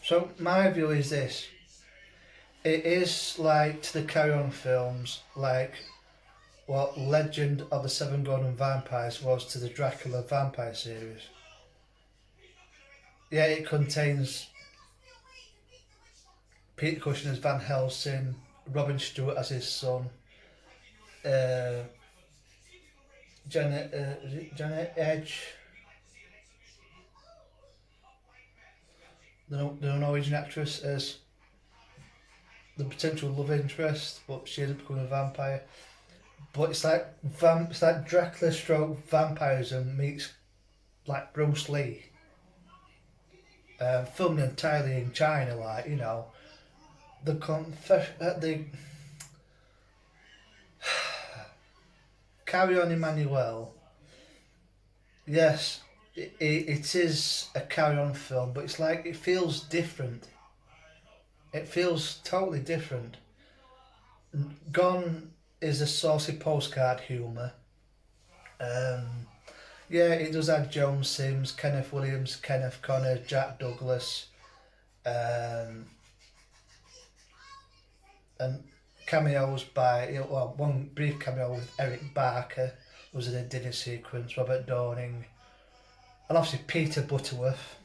So my view is this: it is like to the Carry On films, like what Legend of the Seven Golden Vampires was to the Dracula vampire series. Yeah, it contains Peter Cushing as Van Helsing, Robin Stewart as his son, uh, Janet Edge, the Norwegian actress, as the potential love interest, but she ended up becoming a vampire. But it's like Dracula stroke vampirism meets like Bruce Lee, filmed entirely in China. Like the Carry On Emmanuelle. Yes, it is a Carry On film, but it's like it feels different. It feels totally different. Gone is the saucy postcard humour. Um, yeah, it does have Joan Sims, Kenneth Williams, Kenneth Connor, Jack Douglas, um, and cameos by one brief cameo with Eric Barker was in a dinner sequence, Robert Downing, and obviously Peter Butterworth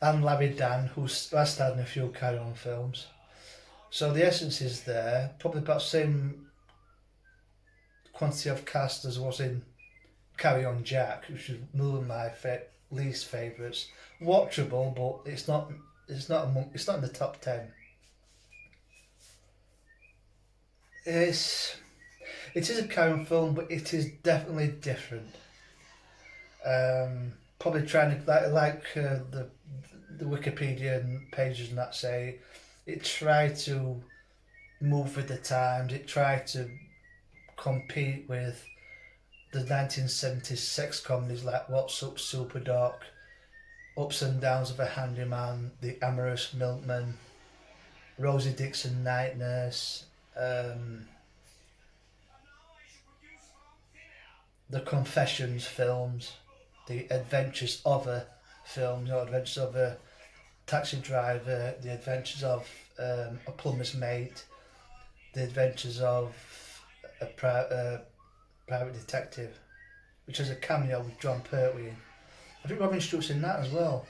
and Larry Dan, who has starred in a few Carry On films. So the essence is there, probably about the same quantity of cast as was in Carry On Jack, which is one of my least favourites. Watchable, but it's not in the top 10. It's it is a Carry On film, but it is definitely different. Probably trying to the Wikipedia pages and that say it tried to move with the times. It tried to compete with the 1970s sex comedies like What's Up, Super Doc, Ups and Downs of a Handyman, The Amorous Milkman, Rosie Dixon Night Nurse, the Confessions films, the Adventures of a film, Adventures of a Taxi Driver, the Adventures of a Plumber's Mate, the Adventures of a Private Detective, which has a cameo with John Pertwee. I think Robin Stewart's in that as well.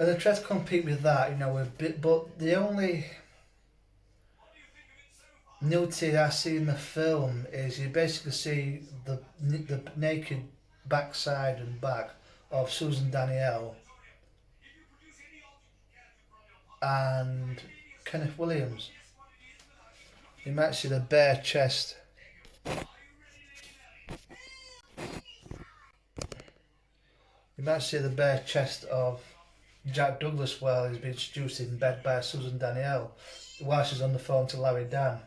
And they try to compete with that, but the only nudity I see in the film is you basically see the naked backside and back of Susan Danielle and Kenneth Williams. You might see the bare chest. You might see the bare chest of Jack Douglas while he's being seduced in bed by Susan Danielle while she's on the phone to Larry Dan.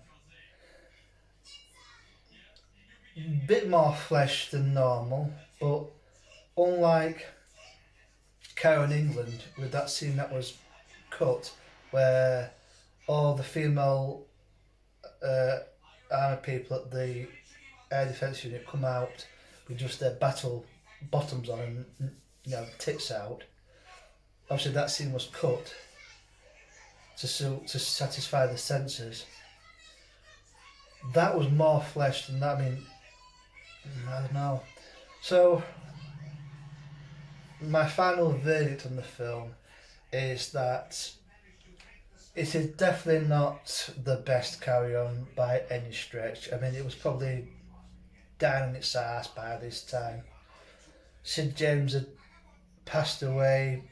Bit more flesh than normal, but unlike Karen England with that scene that was cut where all the female army people at the air defence unit come out with just their battle bottoms on and tits out. Obviously that scene was cut to satisfy the censors. That was more flesh than that. I mean, I don't know. So my final verdict on the film is that it is definitely not the best Carry On by any stretch. I mean, it was probably down in its arse by this time. Sid James had passed away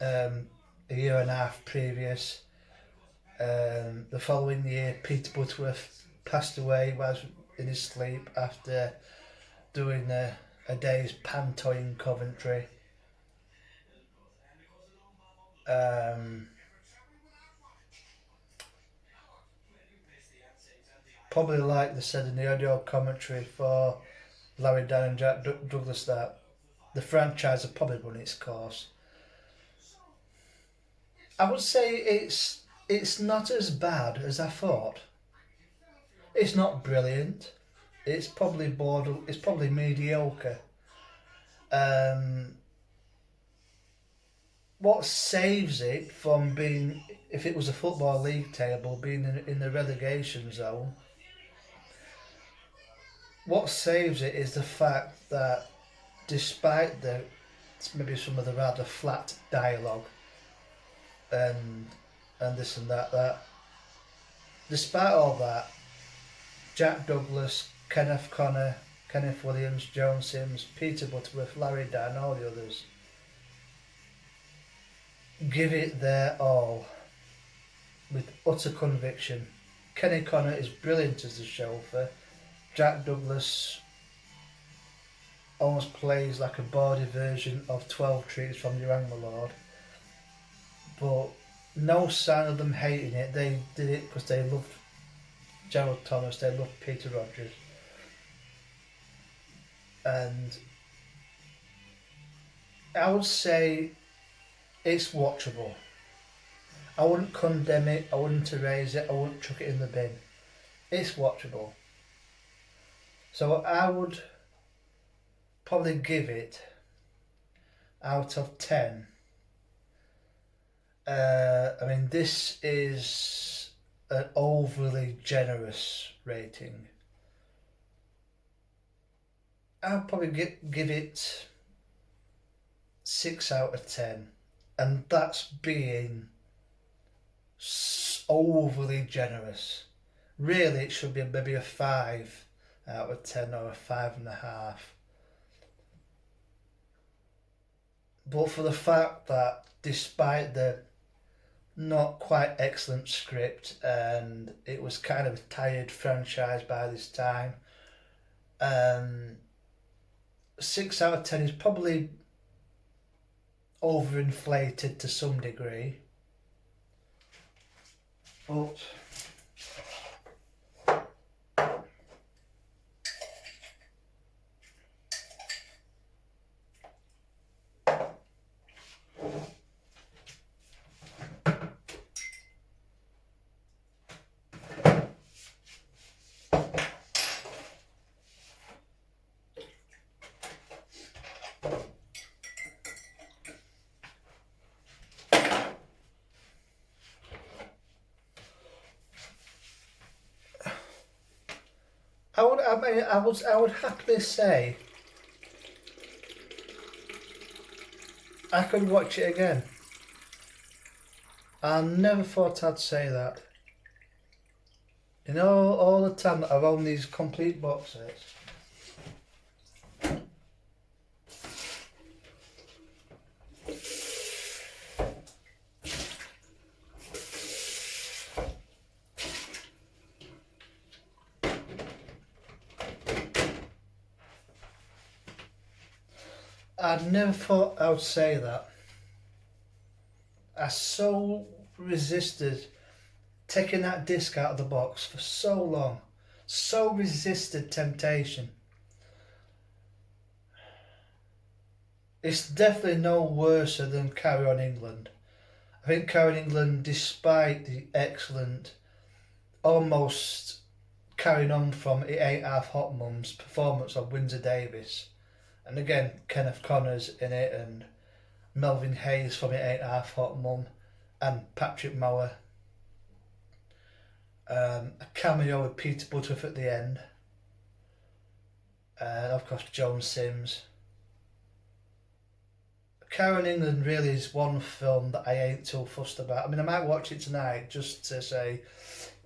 a year and a half previous. The following year, Peter Butterworth passed away while in his sleep after doing a day's panto in Coventry. Probably like they said in the audio commentary for Larry Dan and Jack Douglas that the franchise had probably run its course. I would say it's not as bad as I thought. It's not brilliant. It's probably It's probably mediocre. Um, what saves it from being, if it was a football league table, being in the relegation zone, what saves it is the fact that despite the maybe some of the rather flat dialogue and this and that, despite all that, Jack Douglas, Kenneth Connor, Kenneth Williams, Joan Sims, Peter Butterworth, Larry Dan, all the others give it their all with utter conviction. Kenny Connor is brilliant as the chauffeur. Jack Douglas almost plays like a bawdy version of 12 Trees from Your My Lord. But no sign of them hating it. They did it because they loved Gerald Thomas, they loved Peter Rogers. And I would say it's watchable. I wouldn't condemn it, I wouldn't erase it, I wouldn't chuck it in the bin. It's watchable. So I would probably give it out of 10. I mean, this is an overly generous rating. I'll probably give it 6 out of 10. And that's being overly generous. Really, it should be maybe a 5 out of 10 or a 5.5. But for the fact that despite the not quite excellent script, and it was kind of a tired franchise by this time, 6 out of 10 is probably overinflated to some degree. But I would happily say I could watch it again. I never thought I'd say that. You know, all the time that I've owned these complete box sets, I never thought I would say that. I so resisted taking that disc out of the box for so long. So resisted temptation. It's definitely no worse than Carry On England. I think Carry On England, despite the excellent, almost carrying on from It Ain't Half Hot Mum's performance of Windsor Davis, and again Kenneth Connor's in it, and Melvin Hayes from It Ain't Half Hot Mum, and Patrick Mower. A cameo with Peter Butterworth at the end, and of course Joan Sims. Carry On England really is one film that I ain't too fussed about. I mean, I might watch it tonight just to say,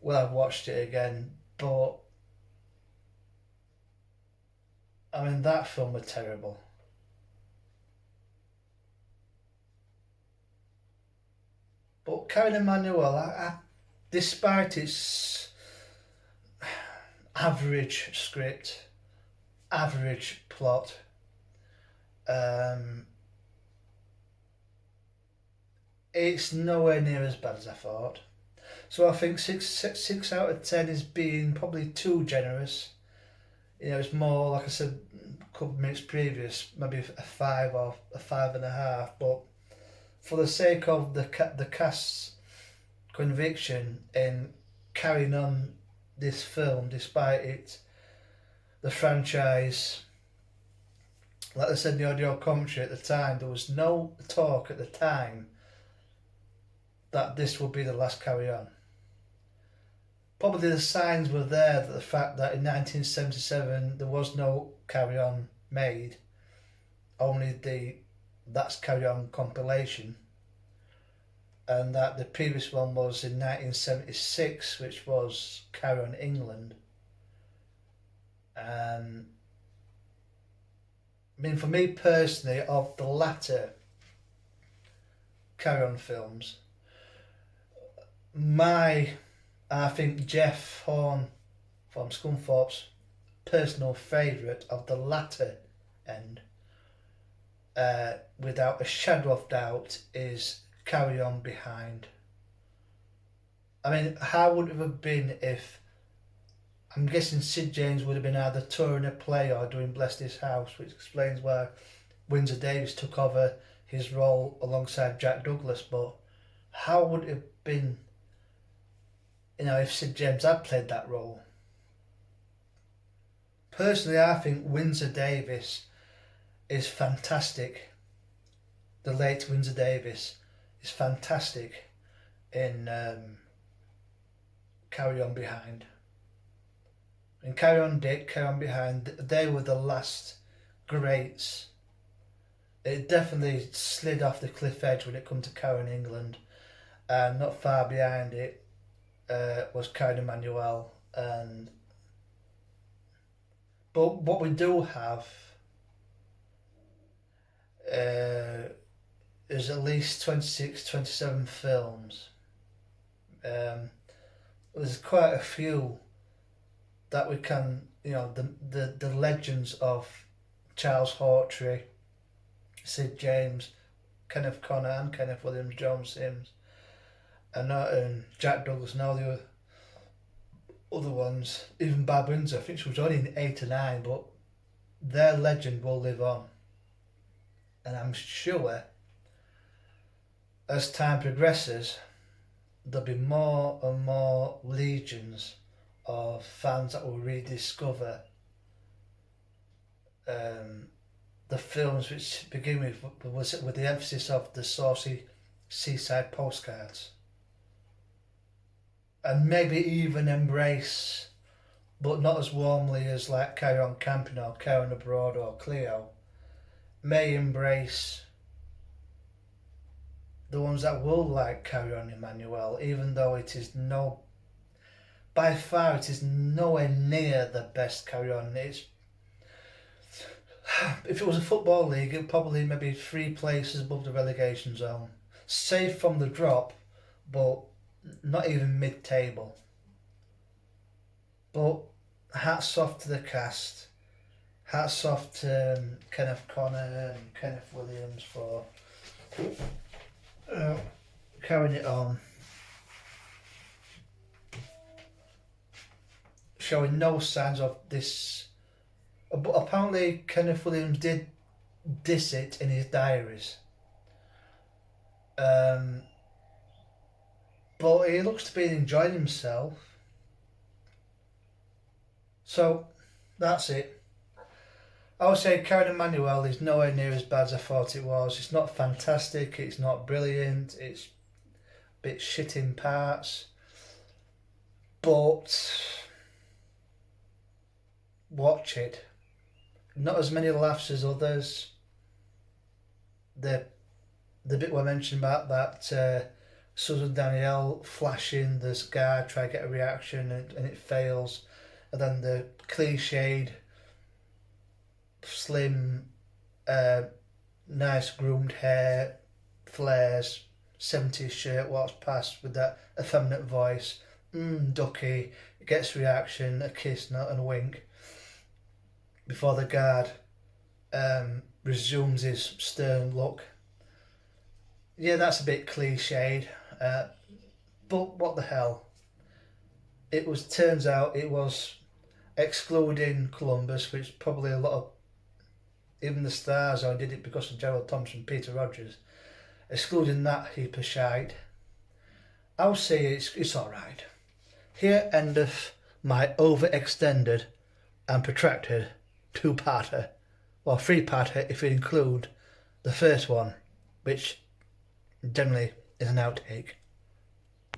well, I've watched it again, but I mean, that film was terrible. But Carry On Emmanuelle, despite its average script, average plot, it's nowhere near as bad as I thought. So I think 6 out of 10 is being probably too generous. You know, it's more, like I said a couple of minutes previous, maybe a 5 or a 5.5. But for the sake of the cast's conviction in carrying on this film, despite the franchise like I said in the audio commentary at the time, there was no talk at the time that this would be the last Carry On. Probably the signs were there that the fact that in 1977 there was no Carry On made, only the That's Carry On compilation, and that the previous one was in 1976, which was Carry On England. I mean, for me personally, of the latter Carry On films, I think Jeff Horn from Scunthorpe's personal favourite of the latter end, without a shadow of doubt, is Carry On Behind. I mean, how would it have been if, I'm guessing Sid James would have been either touring a play or doing Bless This House, which explains why Windsor Davies took over his role alongside Jack Douglas, but how would it have been, if Sid James had played that role? Personally, I think Windsor Davies is fantastic. The late Windsor Davies is fantastic in Carry On Behind. And Carry On Dick, Carry On Behind, they were the last greats. It definitely slid off the cliff edge when it come to Carry On England, and not far behind it was Carry On Emmanuelle. But what we do have is at least 26, 27 films. There's quite a few that we can, the legends of Charles Hawtrey, Sid James, Kenneth Connor and Kenneth Williams, John Sims, and Jack Douglas and all the other ones, even Barb Windsor. I think she was only in 8 or 9, but their legend will live on. And I'm sure as time progresses, there'll be more and more legions of fans that will rediscover the films, which begin with the emphasis of the saucy seaside postcards, and maybe even embrace, but not as warmly as like Carry On Camping or Carry On Abroad or Cleo, may embrace the ones that will like Carry On Emmanuelle, even though by far it is nowhere near the best Carry On. If it was a football league, it probably maybe 3 places above the relegation zone, safe from the drop, but not even mid-table. But hats off to the cast, hats off to Kenneth Connor and Kenneth Williams for carrying it on, showing no signs of this. But apparently Kenneth Williams did diss it in his diaries. But he looks to be enjoying himself. So that's it. I would say Carry On Emmanuelle is nowhere near as bad as I thought it was. It's not fantastic, it's not brilliant, it's a bit shit in parts. But watch it. Not as many laughs as others. The bit we mentioned about that Susan Danielle flashing the cigar, try to get a reaction and it fails, and then the cliched slim, nice groomed hair, flares, 70s shirt walks past with that effeminate voice, ducky, gets reaction, a kiss and a wink, before the guard resumes his stern look. Yeah, that's a bit cliched, but what the hell. Turns out it was, excluding Columbus, which probably a lot of, even the stars only did it because of Gerald Thompson, Peter Rogers, excluding that heap of shite, I'll say it's alright. Here endeth my overextended and protracted two-parter or three-parter if you include the first one, which generally is an outtake.